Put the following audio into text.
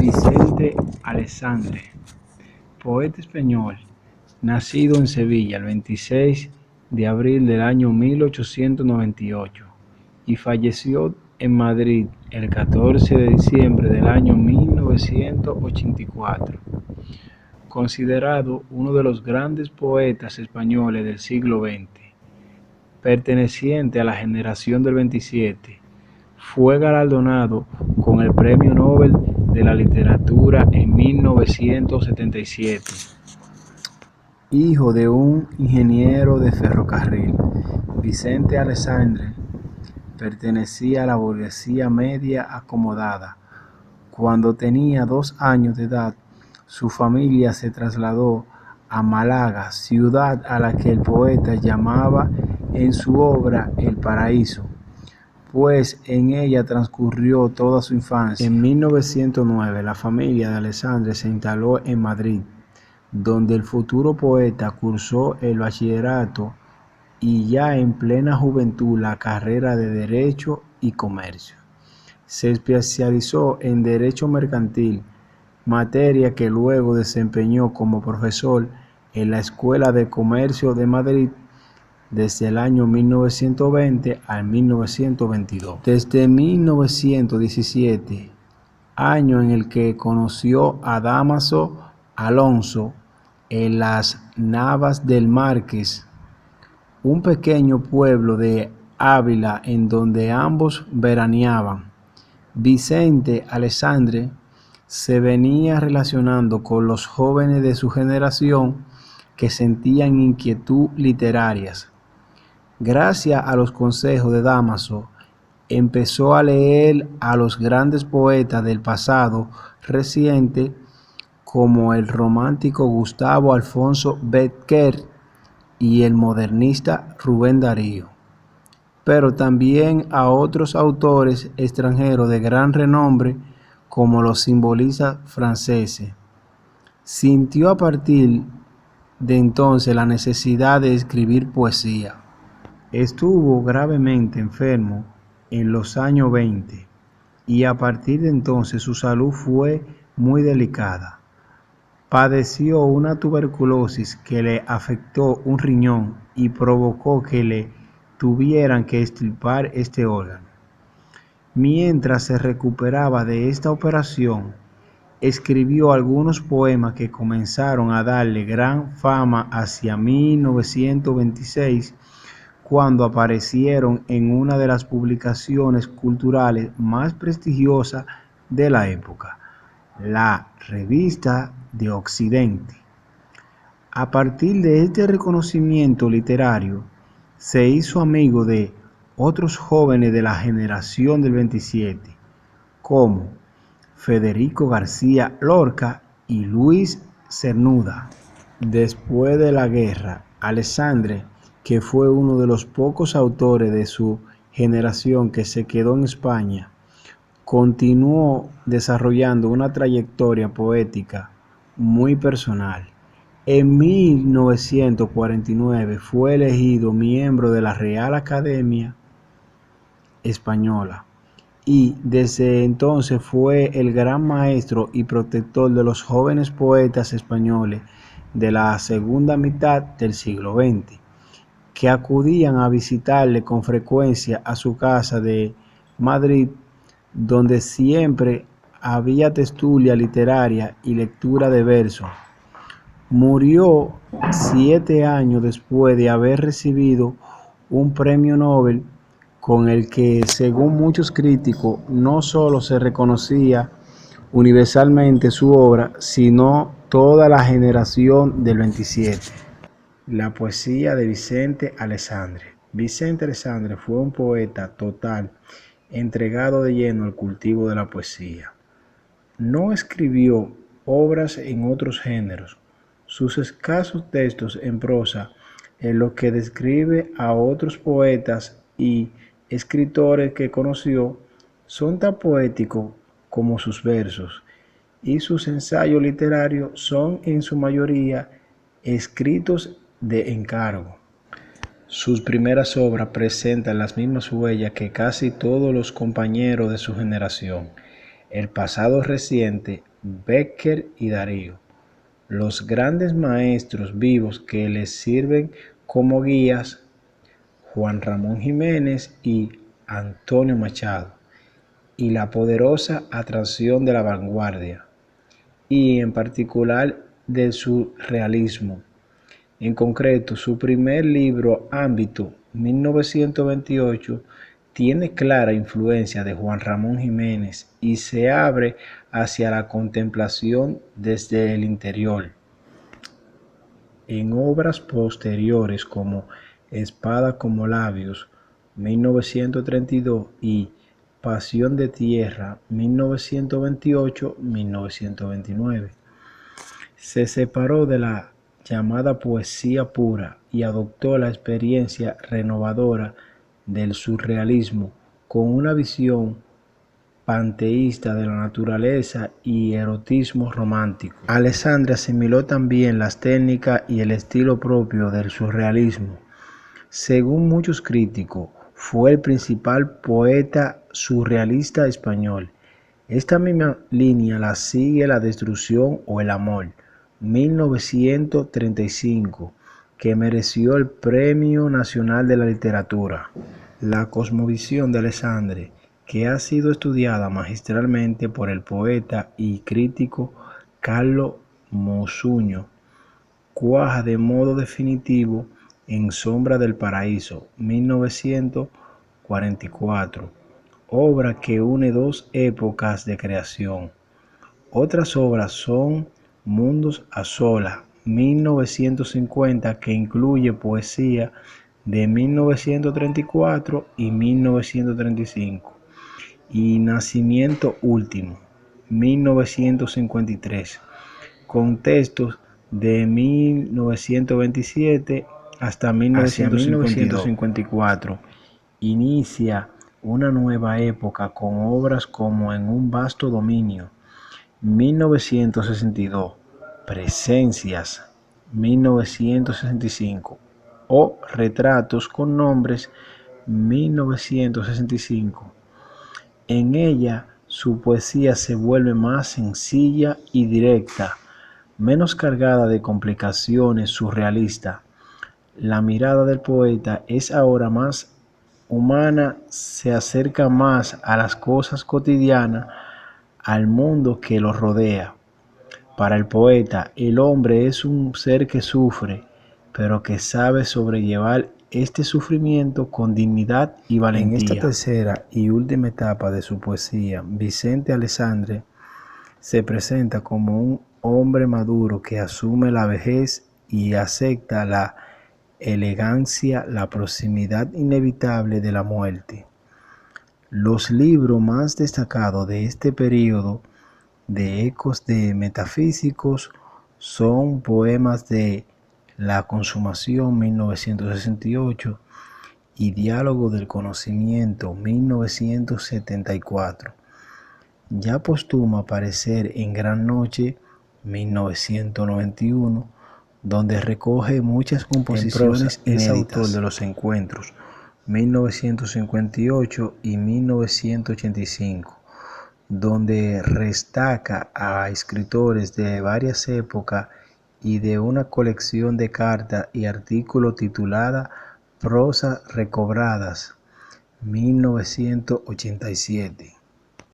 Vicente Aleixandre, poeta español, nacido en Sevilla el 26 de abril del año 1898 y falleció en Madrid el 14 de diciembre del año 1984. Considerado uno de los grandes poetas españoles del siglo XX, perteneciente a la generación del 27, fue galardonado con el Premio Nobel de la Literatura en 1977. Hijo de un ingeniero de ferrocarril, Vicente Aleixandre pertenecía a la burguesía media acomodada. Cuando tenía 2 años de edad, su familia se trasladó a Málaga, ciudad a la que el poeta llamaba en su obra El Paraíso, pues en ella transcurrió toda su infancia. En 1909, la familia de Aleixandre se instaló en Madrid, donde el futuro poeta cursó el bachillerato y ya en plena juventud la carrera de Derecho y Comercio. Se especializó en Derecho Mercantil, materia que luego desempeñó como profesor en la Escuela de Comercio de Madrid desde el año 1920 al 1922. Desde 1917, año en el que conoció a Dámaso Alonso en las Navas del Marqués, un pequeño pueblo de Ávila en donde ambos veraneaban. Vicente Aleixandre se venía relacionando con los jóvenes de su generación que sentían inquietud literarias. Gracias a los consejos de Dámaso, empezó a leer a los grandes poetas del pasado reciente como el romántico Gustavo Alfonso Bécquer y el modernista Rubén Darío, pero también a otros autores extranjeros de gran renombre como los simbolistas franceses. Sintió a partir de entonces la necesidad de escribir poesía. Estuvo gravemente enfermo en los años 20 y a partir de entonces su salud fue muy delicada. Padeció una tuberculosis que le afectó un riñón y provocó que le tuvieran que extirpar este órgano. Mientras se recuperaba de esta operación, escribió algunos poemas que comenzaron a darle gran fama hacia 1926, cuando aparecieron en una de las publicaciones culturales más prestigiosas de la época, la Revista de Occidente. A partir de este reconocimiento literario, se hizo amigo de otros jóvenes de la generación del 27, como Federico García Lorca y Luis Cernuda. Después de la guerra, Aleixandre, que fue uno de los pocos autores de su generación que se quedó en España, continuó desarrollando una trayectoria poética muy personal. En 1949 fue elegido miembro de la Real Academia Española y desde entonces fue el gran maestro y protector de los jóvenes poetas españoles de la segunda mitad del siglo XX, que acudían a visitarle con frecuencia a su casa de Madrid, donde siempre había tertulia literaria y lectura de versos. Murió 7 años después de haber recibido un premio Nobel con el que, según muchos críticos, no solo se reconocía universalmente su obra, sino toda la generación del 27. La poesía de Vicente Aleixandre. Vicente Aleixandre fue un poeta total, entregado de lleno al cultivo de la poesía. No escribió obras en otros géneros. Sus escasos textos en prosa, en los que describe a otros poetas y escritores que conoció, son tan poéticos como sus versos, y sus ensayos literarios son en su mayoría escritos de encargo. Sus primeras obras presentan las mismas huellas que casi todos los compañeros de su generación. El pasado reciente Bécquer y Darío. Los grandes maestros vivos que les sirven como guías, Juan Ramón Jiménez y Antonio Machado, y la poderosa atracción de la vanguardia, y en particular del surrealismo. En concreto, su primer libro, Ámbito, 1928, tiene clara influencia de Juan Ramón Jiménez y se abre hacia la contemplación desde el interior. En obras posteriores como Espada como labios, 1932 y Pasión de Tierra, 1928-1929, se separó de la llamada poesía pura y adoptó la experiencia renovadora del surrealismo con una visión panteísta de la naturaleza y erotismo romántico. Alessandri asimiló también las técnicas y el estilo propio del surrealismo. Según muchos críticos, fue el principal poeta surrealista español. Esta misma línea la sigue La destrucción o el amor, 1935, que mereció el Premio Nacional de la Literatura. La cosmovisión de Alessandri, que ha sido estudiada magistralmente por el poeta y crítico Carlos Mozuño, cuaja de modo definitivo en Sombra del Paraíso, 1944, obra que une dos épocas de creación. Otras obras son Mundos a solas, 1950, que incluye poesía de 1934 y 1935, y Nacimiento último, 1953, con textos de 1927 hasta 1954. Inicia una nueva época con obras como En un vasto dominio, 1962, Presencias, 1965, o Retratos con nombres, 1965. En ella, su poesía se vuelve más sencilla y directa, menos cargada de complicaciones surrealistas. La mirada del poeta es ahora más humana, se acerca más a las cosas cotidianas, al mundo que lo rodea. Para el poeta, el hombre es un ser que sufre, pero que sabe sobrellevar este sufrimiento con dignidad y valentía. En esta tercera y última etapa de su poesía, Vicente Alessandri se presenta como un hombre maduro que asume la vejez y acepta la elegancia, la proximidad inevitable de la muerte. Los libros más destacados de este periodo de ecos de metafísicos son Poemas de la Consumación, 1968, y Diálogo del Conocimiento, 1974. Ya póstumo aparecer en Gran Noche, 1991, donde recoge muchas composiciones inéditas. Es autor de Los Encuentros, 1958 y 1985, donde destaca a escritores de varias épocas y de una colección de cartas y artículos titulada Prosas recobradas, 1987.